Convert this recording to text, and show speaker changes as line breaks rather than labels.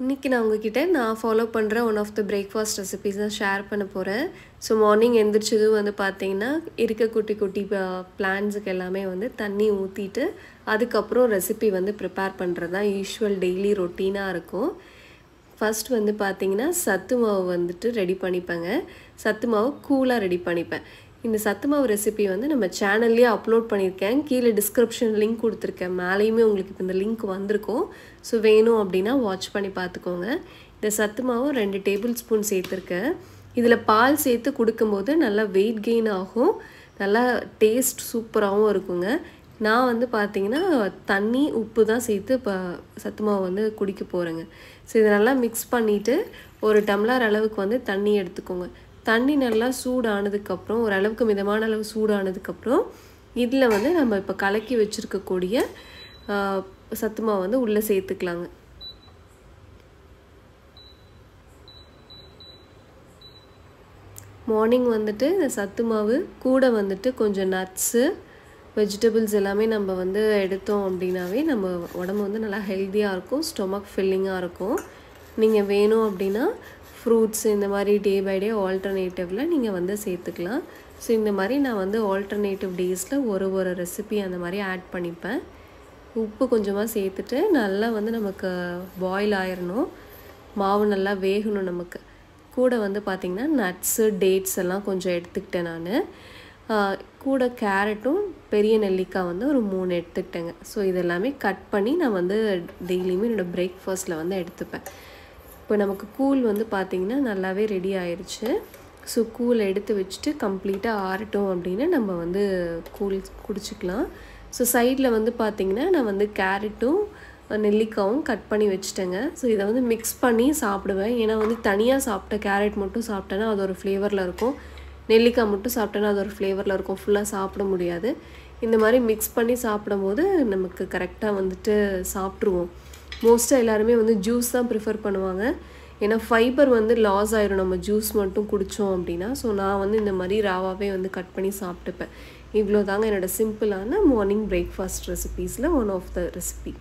இன்னைக்கு நான் உங்ககிட்ட நான் ஃபாலோ பண்ணுற one of the breakfast recipes தான் ஷேர் பண்ண போகிறேன். ஸோ மார்னிங் எந்திரிச்சதும் வந்து பார்த்தீங்கன்னா இருக்க குட்டி குட்டி பிளான்ஸுக்கு எல்லாமே வந்து தண்ணி ஊற்றிட்டு அதுக்கப்புறம் ரெசிபி வந்து ப்ரிப்பேர் பண்ணுறது தான் யூஷுவல் டெய்லி ரொட்டீனாக இருக்கும். ஃபஸ்ட் வந்து பார்த்தீங்கன்னா சத்து மாவு வந்துட்டு ரெடி பண்ணிப்பேங்க. சத்து மாவு கூலாக ரெடி பண்ணிப்பேன். இந்த சத்து மாவு ரெசிபி வந்து நம்ம சேனல்லேயே அப்லோட் பண்ணியிருக்கேன். கீழே டிஸ்கிரிப்ஷன் லிங்க் கொடுத்துருக்கேன். மேலேயுமே உங்களுக்கு இப்போ இந்த லிங்க் வந்திருக்கும். ஸோ வேணும் அப்படின்னா வாட்ச் பண்ணி பார்த்துக்கோங்க. இந்த சத்து மாவு 2 டேபிள் ஸ்பூன் சேர்த்துருக்கேன். இதில் பால் சேர்த்து கொடுக்கும்போது நல்லா வெயிட் கெயின் ஆகும், நல்லா டேஸ்ட் சூப்பராகவும் இருக்குங்க. நான் வந்து பார்த்திங்கன்னா தண்ணி உப்பு தான் சேர்த்து இப்போ சத்து மாவு வந்து குடிக்க போகிறேங்க. ஸோ இதை நல்லா மிக்ஸ் பண்ணிவிட்டு ஒரு டம்ளர் அளவுக்கு வந்து தண்ணி எடுத்துக்கோங்க. தண்ணி நல்லா சூடானதுக்கப்புறம் ஓரளவுக்கு மிதமான அளவு சூடானதுக்கப்புறம் இதில் வந்து நம்ம இப்போ கலக்கி வச்சுருக்கக்கூடிய சத்து மாவு வந்து உள்ளே சேர்த்துக்கலாங்க. மார்னிங் வந்துட்டு இந்த சத்து மாவு கூட வந்துட்டு கொஞ்சம் நட்ஸு வெஜிடபிள்ஸ் எல்லாமே நம்ம வந்து எடுத்தோம் அப்படின்னாவே நம்ம உடம்பு வந்து நல்லா ஹெல்த்தியாக இருக்கும், ஸ்டொமக் ஃபில்லிங்காக இருக்கும். நீங்கள் வேணும் அப்படின்னா ஃப்ரூட்ஸ் இந்த மாதிரி டே பை டே ஆல்டர்னேட்டிவில் நீங்கள் வந்து சேர்த்துக்கலாம். ஸோ இந்த மாதிரி நான் வந்து ஆல்டர்னேட்டிவ் டேஸில் ஒரு ரெசிபி அந்த மாதிரி ஆட் பண்ணிப்பேன். உப்பு கொஞ்சமாக சேர்த்துட்டு நல்லா வந்து நமக்கு பாயில் ஆயிடணும், மாவு நல்லா வேகணும். நமக்கு கூட வந்து பார்த்திங்கன்னா நட்ஸு டேட்ஸ் எல்லாம் கொஞ்சம் எடுத்துக்கிட்டேன். நான் கூட கேரட்டும் பெரிய நெல்லிக்காய் வந்து ஒரு 3 எடுத்துக்கிட்டேங்க. ஸோ இதெல்லாமே கட் பண்ணி நான் வந்து டெய்லியுமே என்னோடய பிரேக்ஃபாஸ்ட்டில் வந்து எடுத்துப்பேன். இப்போ நமக்கு கூழ் வந்து பார்த்திங்கன்னா நல்லாவே ரெடி ஆயிடுச்சு. ஸோ கூழ் எடுத்து வச்சுட்டு கம்ப்ளீட்டாக ஆறட்டும் அப்படின்னு நம்ம வந்து கூழ் குடிச்சிக்கலாம். ஸோ சைடில் வந்து பார்த்திங்கன்னா நான் வந்து கேரட்டும் நெல்லிக்காவும் கட் பண்ணி வச்சுட்டேங்க. ஸோ இதை வந்து மிக்ஸ் பண்ணி சாப்பிடுவேன். ஏன்னா வந்து தனியாக சாப்பிட்ட கேரட் மட்டும் சாப்பிட்டேன்னா அது ஒரு ஃப்ளேவரில் இருக்கும், நெல்லிக்காய் மட்டும் சாப்பிட்டேன்னா அது ஒரு ஃப்ளேவரில் இருக்கும், ஃபுல்லாக சாப்பிட முடியாது. இந்த மாதிரி மிக்ஸ் பண்ணி சாப்பிடும் போது நமக்கு கரெக்டாக வந்துட்டு சாப்பிட்ருவோம். மோஸ்ட்டாக எல்லாருமே வந்து ஜூஸ் தான் ப்ரிஃபர் பண்ணுவாங்க. ஏன்னா ஃபைபர் வந்து லாஸ் ஆயிரும் நம்ம ஜூஸ் மட்டும் குடித்தோம் அப்படின்னா. ஸோ நான் வந்து இந்த மாதிரி ராவாவே வந்து கட் பண்ணி சாப்பிட்டுப்பேன். இவ்வளோ தாங்க என்னோடய சிம்பிளான மார்னிங் பிரேக்ஃபாஸ்ட் ரெசிபீஸில் ஒன் ஆஃப் த ரெசிபி.